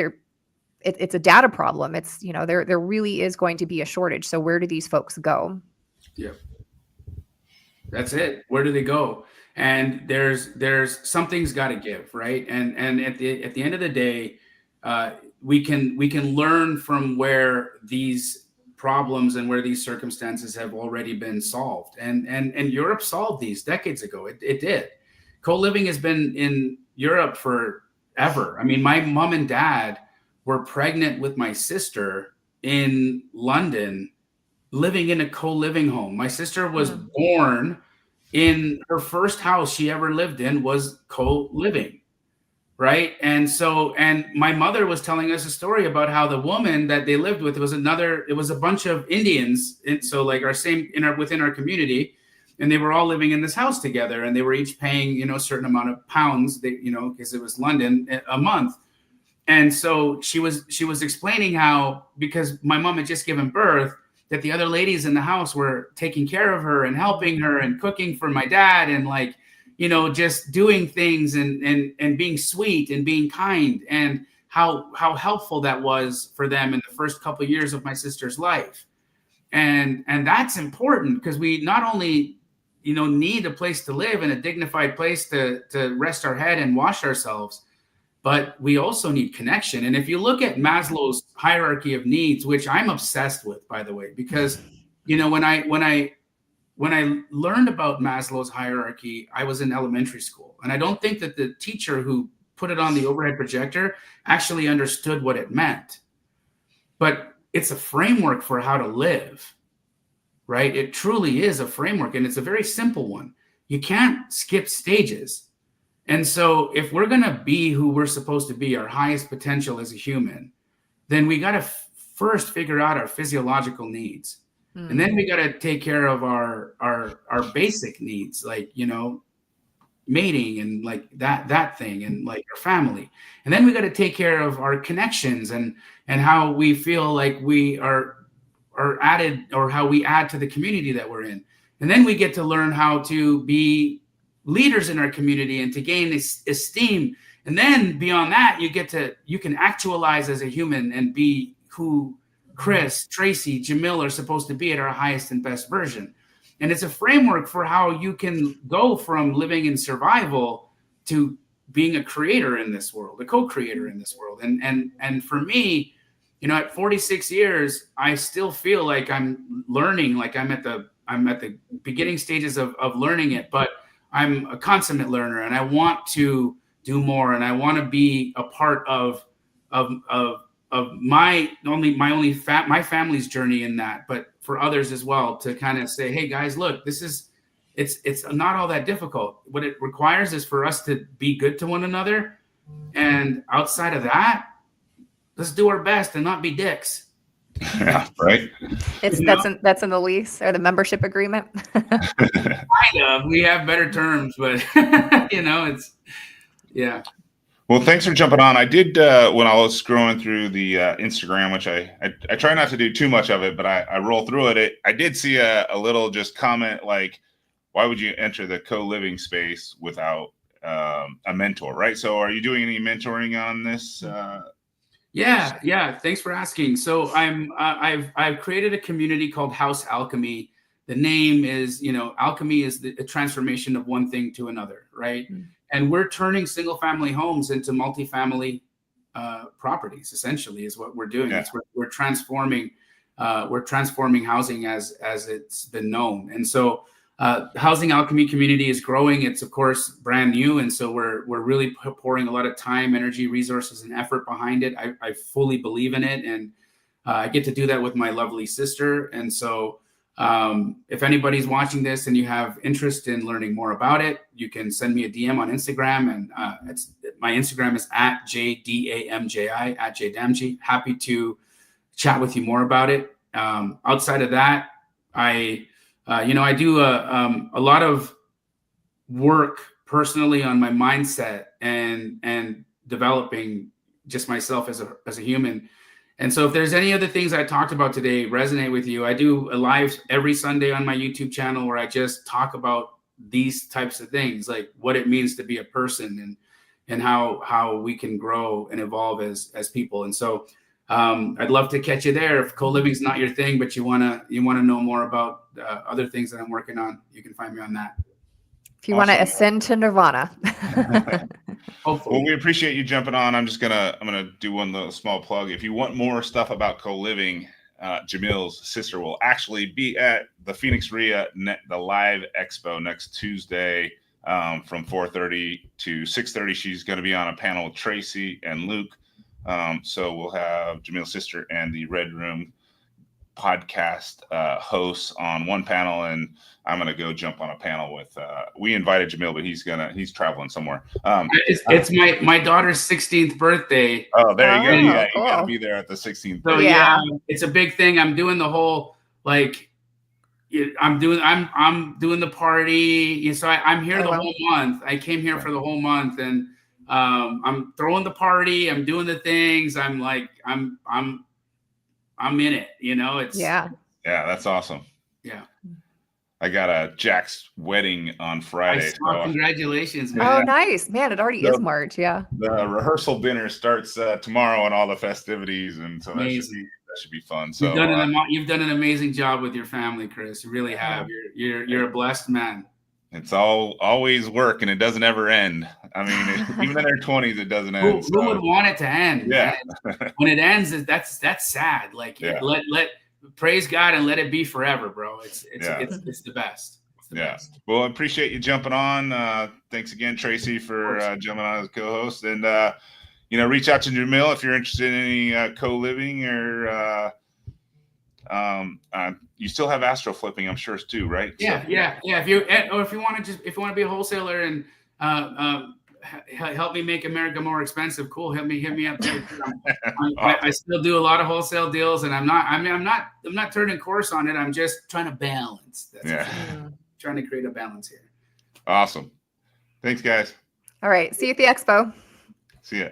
it's a data problem. It's, there really is going to be a shortage. So where do these folks go? Yeah. That's it. Where do they go? And there's something's got to give, right? And at the end of the day, we can learn from where these problems and where these circumstances have already been solved. And Europe solved these decades ago. It did. Co-living has been in Europe forever. I mean, my mom and dad were pregnant with my sister in London, living in a co-living home. My sister was born in her first house she ever lived in was co-living, right? And my mother was telling us a story about how the woman that they lived with it was a bunch of Indians, and so like within our community, and they were all living in this house together, and they were each paying a certain amount of pounds, because it was London, a month. And so she was explaining how, because my mom had just given birth, that the other ladies in the house were taking care of her and helping her and cooking for my dad and just doing things and being sweet and being kind, and how helpful that was for them in the first couple of years of my sister's life. And that's important, because we not only need a place to live and a dignified place to rest our head and wash ourselves, but we also need connection. And if you look at Maslow's hierarchy of needs, which I'm obsessed with, by the way, because when I learned about Maslow's hierarchy, I was in elementary school, and I don't think that the teacher who put it on the overhead projector actually understood what it meant. But it's a framework for how to live, right? It truly is a framework, and it's a very simple one. You can't skip stages. And so if we're going to be who we're supposed to be, our highest potential as a human, then we got to first figure out our physiological needs. And then we got to take care of our basic needs, like, mating and like that thing, and like our family. And then we got to take care of our connections and how we feel like we are added, or how we add to the community that we're in. And then we get to learn how to be leaders in our community and to gain esteem. And then beyond that, you can actualize as a human and be who Chris, Tracy, Jamil are supposed to be at our highest and best version. And it's a framework for how you can go from living in survival to being a creator in this world, a co-creator in this world. And for me, at 46 years, I still feel like I'm learning, like I'm at the beginning stages of learning it, but I'm a consummate learner, and I want to do more, and I want to be a part of my family's journey in that, but for others as well, to kind of say, hey guys, look, it's not all that difficult. What it requires is for us to be good to one another, and outside of that, let's do our best and not be dicks. Yeah, right. That's in the lease or the membership agreement. Kind of. We have better terms, but it's yeah. Well, thanks for jumping on. I did when I was scrolling through the Instagram, which I try not to do too much of it, but I roll through it. I did see a little just comment like, why would you enter the co-living space without a mentor, right? So are you doing any mentoring on this? Yeah. Thanks for asking. So I've created a community called House Alchemy. The name is, alchemy is a transformation of one thing to another, right? Mm-hmm. And we're turning single family homes into multifamily properties, essentially, is what we're doing. Yeah. We're transforming housing as it's been known. And so Housing Alchemy community is growing. It's of course brand new, and so we're really pouring a lot of time, energy, resources, and effort behind it. I fully believe in it, and I get to do that with my lovely sister. And so if anybody's watching this and you have interest in learning more about it, you can send me a DM on Instagram, and my Instagram is @JDAMJI @JDamji. Happy to chat with you more about it. Outside of that, I do a lot of work personally on my mindset and developing just myself as a human. And so if there's any other things I talked about today resonate with you, I do a live every Sunday on my YouTube channel where I just talk about these types of things, like what it means to be a person and how we can grow and evolve as people. And so I'd love to catch you there. If co-living is not your thing, but you wanna know more about other things that I'm working on, you can find me on that. If you want to ascend to nirvana. Hopefully. Well, we appreciate you jumping on. I'm gonna do one little small plug. If you want more stuff about co-living, Jamil's sister will actually be at the Phoenix RIA, the live expo next Tuesday from 4:30 to 6:30. She's going to be on a panel with Tracy and Luke. So we'll have Jamil's sister and the Redroom podcast hosts on one panel, and I'm gonna go jump on a panel with we invited Jamil, but he's traveling somewhere. It's my daughter's 16th birthday. Oh, there you go. Yeah, cool. You gotta be there at the 16th. So yeah, it's a big thing. I'm doing the whole I'm doing the party. So I'm here the whole month. I came here for the whole month, and I'm throwing the party. I'm doing the things. I'm in it, it's yeah, that's awesome. Yeah. I got a Jack's wedding on Friday. Congratulations, man. Oh, nice, man. It already is March. Yeah. The rehearsal dinner starts tomorrow and all the festivities. And so that should be fun. So you've done an amazing job with your family, Chris. You really have. You're a blessed man. It's always work, and it doesn't ever end. I mean, even in their 20s, it doesn't end. Who would want it to end? Yeah. When it ends, that's sad. Like let praise God and let it be forever, bro. It's the best. Best. Well, I appreciate you jumping on. Thanks again, Tracy, for jumping on as a co-host. And reach out to Jamil if you're interested in any co-living or you still have astro flipping, I'm sure, too, right? Yeah. If you want to be a wholesaler and help me make America more expensive, cool. Hit me up. I still do a lot of wholesale deals, and I'm not turning course on it. I'm just trying to balance. Trying to create a balance here. Awesome. Thanks, guys. All right. See you at the expo. See ya.